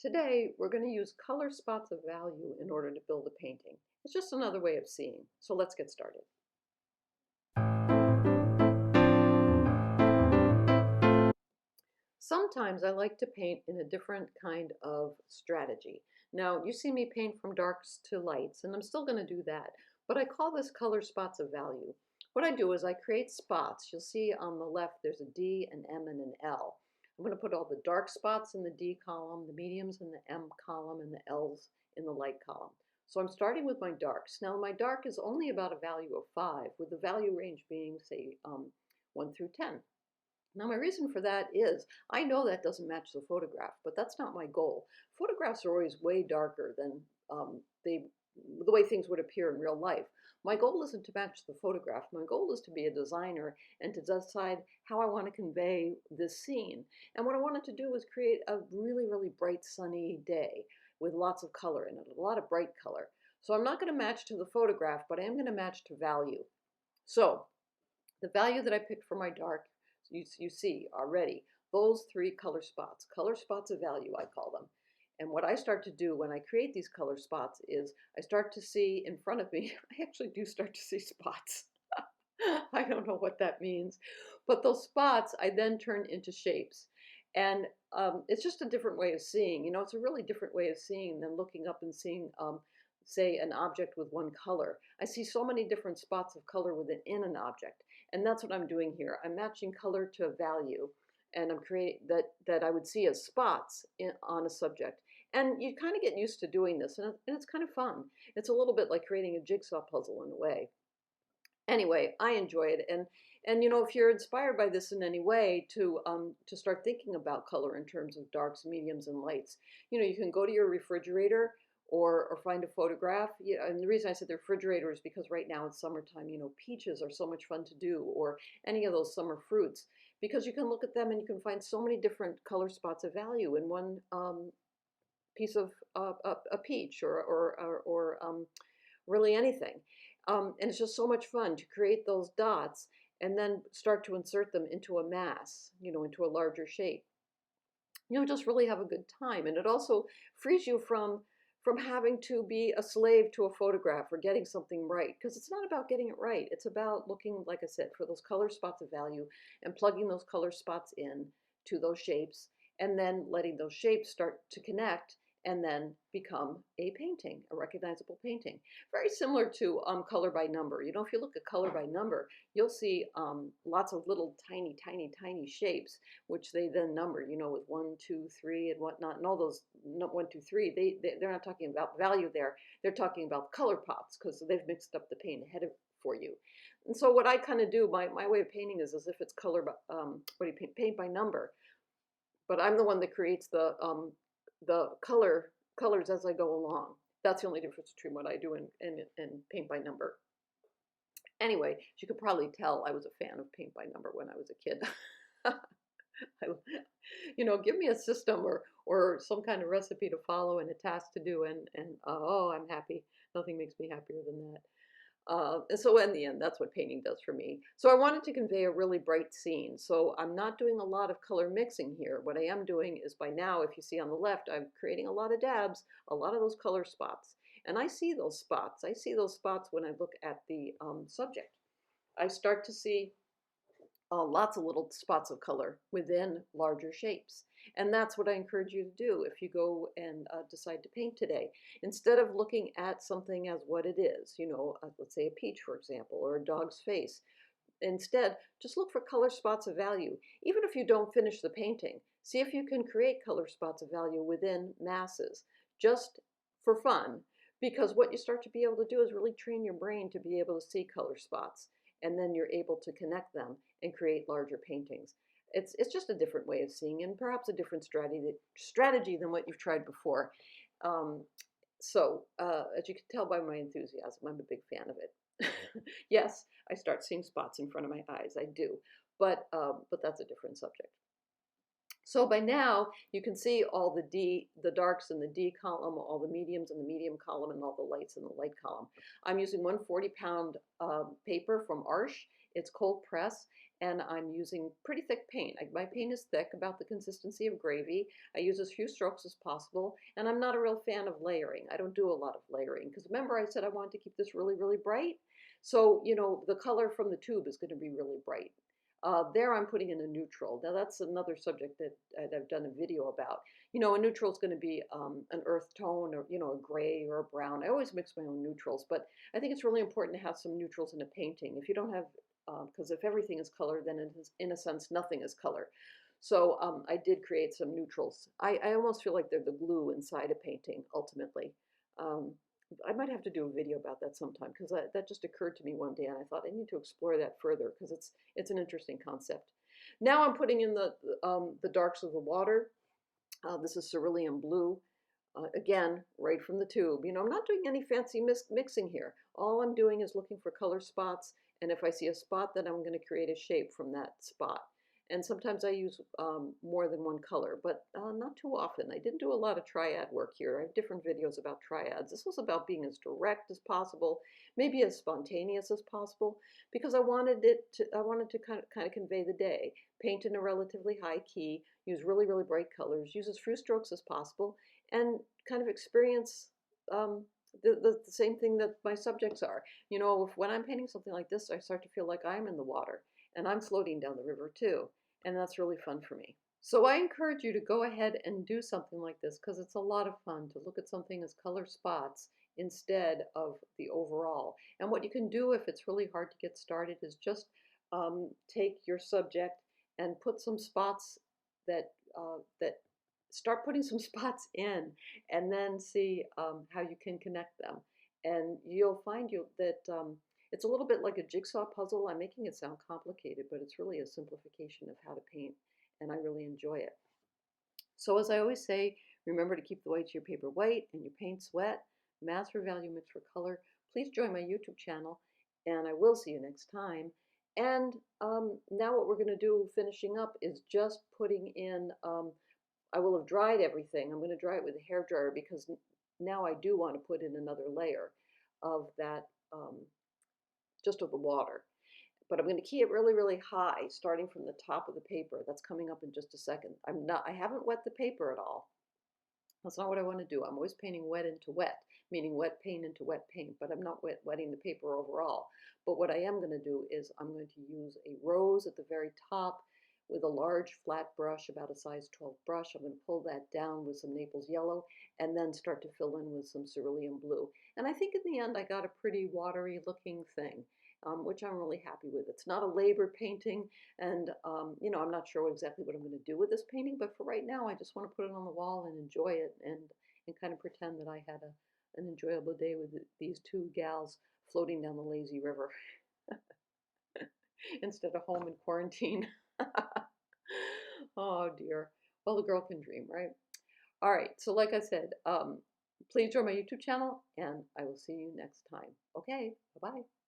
Today, we're going to use color spots of value in order to build a painting. It's just another way of seeing. So let's get started. Sometimes I like to paint in a different kind of strategy. Now, you see me paint from darks to lights, and I'm still going to do that, but I call this color spots of value. What I do is I create spots. You'll see on the left there's a D, an M, and an L. I'm going to put all the dark spots in the D column, the mediums in the M column, and the L's in the light column. So I'm starting with my darks. Now, my dark is only about a value of 5, with the value range being, say, 1 through 10. Now, my reason for that is I know that doesn't match the photograph, but that's not my goal. Photographs are always way darker than the way things would appear in real life. My goal isn't to match the photograph. My goal is to be a designer and to decide how I want to convey this scene. And what I wanted to do was create a really, really bright, sunny day with lots of color in it, a lot of bright color. So I'm not going to match to the photograph, but I am going to match to value. So the value that I picked for my dark, you see already, those 3 color spots of value, I call them. And what I start to do when I create these color spots is I start to see in front of me, I actually do start to see spots. I don't know what that means, but those spots I then turn into shapes. And it's just a different way of seeing. You know, it's a really different way of seeing than looking up and seeing, say, an object with one color. I see so many different spots of color within an object. And that's what I'm doing here. I'm matching color to a value, and I'm creating that I would see as spots on a subject. And you kind of get used to doing this, and it's kind of fun. It's a little bit like creating a jigsaw puzzle in a way. Anyway, I enjoy it, and you know, if you're inspired by this in any way to start thinking about color in terms of darks, mediums, and lights, you know, you can go to your refrigerator or find a photograph. Yeah, and the reason I said the refrigerator is because right now it's summertime. You know, peaches are so much fun to do, or any of those summer fruits, because you can look at them and you can find so many different color spots of value in one piece of a peach or really anything. And it's just so much fun to create those dots and then start to insert them into a mass, you know, into a larger shape. You know, just really have a good time. And it also frees you from having to be a slave to a photograph or getting something right, because it's not about getting it right. It's about looking, like I said, for those color spots of value and plugging those color spots in to those shapes, and then letting those shapes start to connect and then become a painting, a recognizable painting. Very similar to color by number. You know, if you look at color by number, you'll see lots of little tiny, tiny, tiny shapes, which they then number, you know, with 1, 2, 3, and whatnot. And all those 1, 2, 3, they're not talking about value there. They're talking about color pops because they've mixed up the paint ahead of for you. And so what I kind of do, my way of painting is as if it's color, what do you paint by number. But I'm the one that creates the colors as I go along. That's the only difference between what I do and paint by number. Anyway, as you could probably tell, I was a fan of paint by number when I was a kid. You know, give me a system or some kind of recipe to follow and a task to do, and oh, I'm happy. Nothing makes me happier than that. And so in the end, that's what painting does for me. So I wanted to convey a really bright scene. So I'm not doing a lot of color mixing here. What I am doing is, by now, if you see on the left, I'm creating a lot of dabs, a lot of those color spots. And I see those spots. I see those spots when I look at the subject. I start to see lots of little spots of color within larger shapes. And that's what I encourage you to do if you go and decide to paint today. Instead of looking at something as what it is, you know, let's say a peach, for example, or a dog's face. Instead, just look for color spots of value. Even if you don't finish the painting, see if you can create color spots of value within masses, just for fun. Because what you start to be able to do is really train your brain to be able to see color spots. And then you're able to connect them and create larger paintings. It's just a different way of seeing, and perhaps a different strategy than what you've tried before. As you can tell by my enthusiasm, I'm a big fan of it. Yes, I start seeing spots in front of my eyes. I do, but that's a different subject. So by now, you can see all the darks in the D column, all the mediums in the medium column, and all the lights in the light column. I'm using 140-pound paper from Arches. It's cold press, and I'm using pretty thick paint. My paint is thick, about the consistency of gravy. I use as few strokes as possible, and I'm not a real fan of layering. I don't do a lot of layering because remember I said I wanted to keep this really, really bright. So, you know, the color from the tube is going to be really bright. There I'm putting in a neutral. Now that's another subject that I've done a video about. You know, a neutral is going to be an earth tone or, you know, a gray or a brown. I always mix my own neutrals, but I think it's really important to have some neutrals in a painting. If you don't have, because if everything is color, then it is, in a sense, nothing is color. So I did create some neutrals. I almost feel like they're the glue inside a painting, ultimately. Um, I might have to do a video about that sometime because that just occurred to me one day and I thought I need to explore that further because it's an interesting concept. Now I'm putting in the darks of the water. This is cerulean blue. Again, right from the tube. You know, I'm not doing any fancy mixing here. All I'm doing is looking for color spots, and if I see a spot, then I'm going to create a shape from that spot. And sometimes I use more than one color, but not too often. I didn't do a lot of triad work here. I have different videos about triads. This was about being as direct as possible, maybe as spontaneous as possible, because I wanted to kind of convey the day. Paint in a relatively high key, use really, really bright colors, use as few strokes as possible, and kind of experience the same thing that my subjects are. You know, when I'm painting something like this, I start to feel like I'm in the water and I'm floating down the river too. And that's really fun for me. So I encourage you to go ahead and do something like this because it's a lot of fun to look at something as color spots instead of the overall. And what you can do if it's really hard to get started is just take your subject and put some spots that start putting some spots in, and then see how you can connect them. And you'll find that it's a little bit like a jigsaw puzzle. I'm making it sound complicated, but it's really a simplification of how to paint, and I really enjoy it. So as I always say, remember to keep the whites of your paper white and your paints wet. Math for value, mix for color. Please join my YouTube channel, and I will see you next time. And now what we're going to do, finishing up, is just putting in, I will have dried everything. I'm going to dry it with a hair dryer because now I do want to put in another layer of that, just of the water. But I'm going to key it really, really high, starting from the top of the paper. That's coming up in just a second. I haven't wet the paper at all. That's not what I want to do. I'm always painting wet into wet, meaning wet paint into wet paint, but I'm not wetting the paper overall. But what I am going to do is I'm going to use a rose at the very top with a large flat brush, about a size 12 brush. I'm going to pull that down with some Naples yellow and then start to fill in with some cerulean blue. And I think in the end I got a pretty watery looking thing. Which I'm really happy with. It's not a labor painting, and you know, I'm not sure exactly what I'm going to do with this painting, but for right now, I just want to put it on the wall and enjoy it, and kind of pretend that I had an enjoyable day with these two gals floating down the lazy river instead of home in quarantine. Oh dear. Well, the girl can dream, right? All right. So, like I said, please join my YouTube channel, and I will see you next time. Okay. Bye bye.